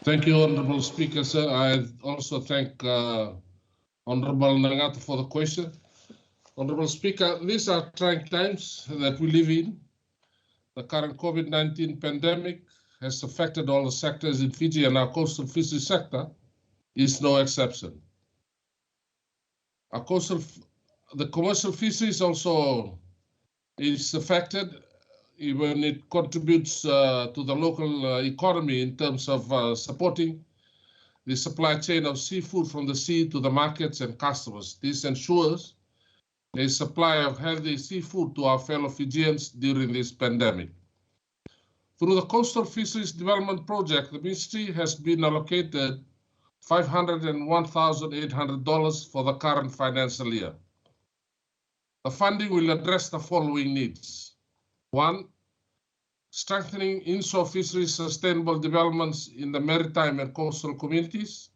Thank you, Honorable Speaker, sir. I also thank Honorable Nangata for the question. Honorable Speaker, these are trying times that we live in. The current COVID-19 pandemic has affected all the sectors in Fiji, and our coastal fisheries sector is no exception. The commercial fisheries also is affected when it contributes to the local economy in terms of supporting the supply chain of seafood from the sea to the markets and customers. This ensures a supply of healthy seafood to our fellow Fijians during this pandemic. Through the Coastal Fisheries Development Project, the Ministry has been allocated $501,800 for the current financial year. The funding will address the following needs. 1, strengthening inshore fisheries sustainable developments in the maritime and coastal communities.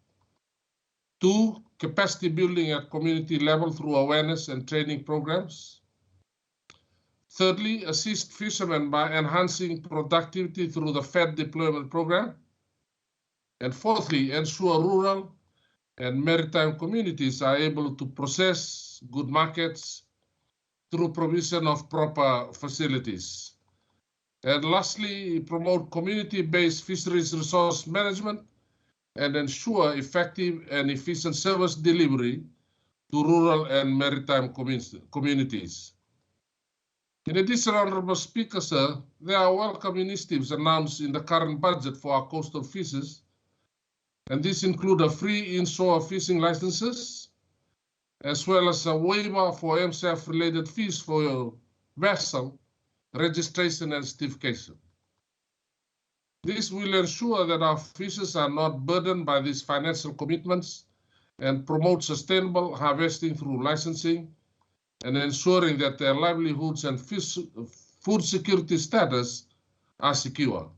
2, capacity building at community level through awareness and training programs. Thirdly, assist fishermen by enhancing productivity through the FED deployment program. And fourthly, ensure rural and maritime communities are able to process good markets through provision of proper facilities. And lastly, promote community-based fisheries resource management and ensure effective and efficient service delivery to rural and maritime communities. In addition, Honorable Speaker, sir, there are welcome initiatives announced in the current budget for our coastal fisheries, and these include a free inshore fishing licenses, as well as a waiver for MSF-related fees for your vessel registration and certification. This will ensure that our fishers are not burdened by these financial commitments and promote sustainable harvesting through licensing and ensuring that their livelihoods and food security status are secure.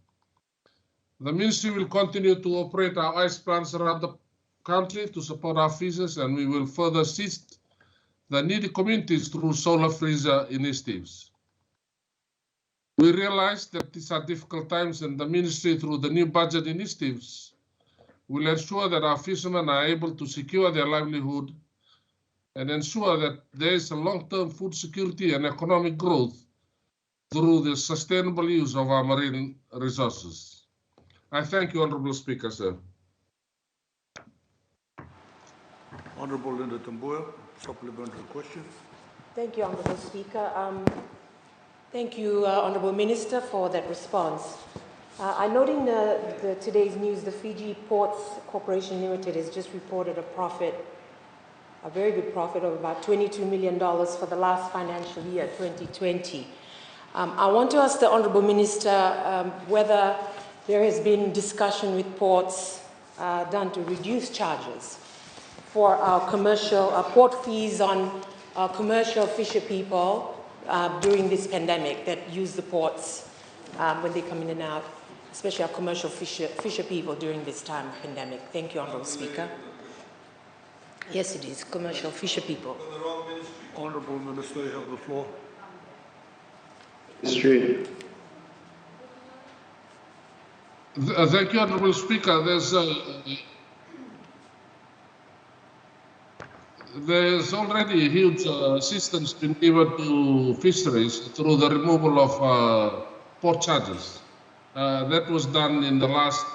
The Ministry will continue to operate our ice plants around the country to support our fishers, and we will further assist the needy communities through solar freezer initiatives. We realize that these are difficult times, and the Ministry, through the new budget initiatives, will ensure that our fishermen are able to secure their livelihood and ensure that there is a long-term food security and economic growth through the sustainable use of our marine resources. I thank you, Honourable Speaker, sir. Honourable Linda Tambuya, supplementary question. Thank you, Honourable Speaker. Thank you, Honourable Minister, for that response. I note in today's news, the Fiji Ports Corporation Limited has just reported a very good profit of about $22 million for the last financial year, 2020. I want to ask the Honourable Minister whether there has been discussion with ports done to reduce charges for our commercial port fees on commercial fisher people during this pandemic that use the ports when they come in and out, especially our commercial fisher people during this time of pandemic. Thank you, Honourable Speaker. Yes, it is, commercial fisher people. Honourable Minister, you have the floor. Ministry. Thank you, Honourable Speaker. There's already huge assistance been given to fisheries through the removal of port charges. That was done in the last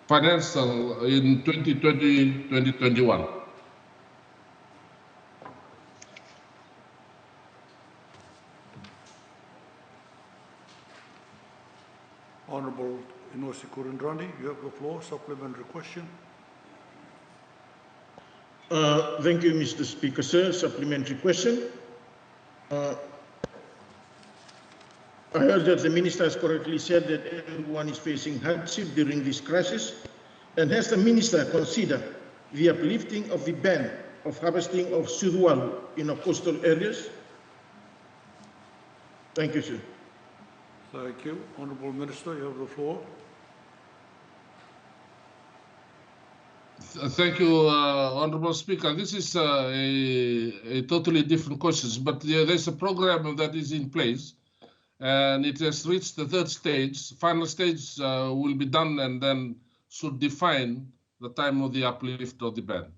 financial in 2020-2021. Honourable Inosi Kurindrani, you have the floor. Supplementary question. Thank you, Mr. Speaker, sir. Supplementary question. I heard that the Minister has correctly said that everyone is facing hardship during this crisis. And has the Minister considered the uplifting of the ban of harvesting of sidhualu in our coastal areas? Thank you, sir. Thank you. Honourable Minister, you have the floor. Thank you, Honourable Speaker. This is a totally different question, but there's a program that is in place, and it has reached the third stage. Final stage will be done and then should define the time of the uplift of the ban.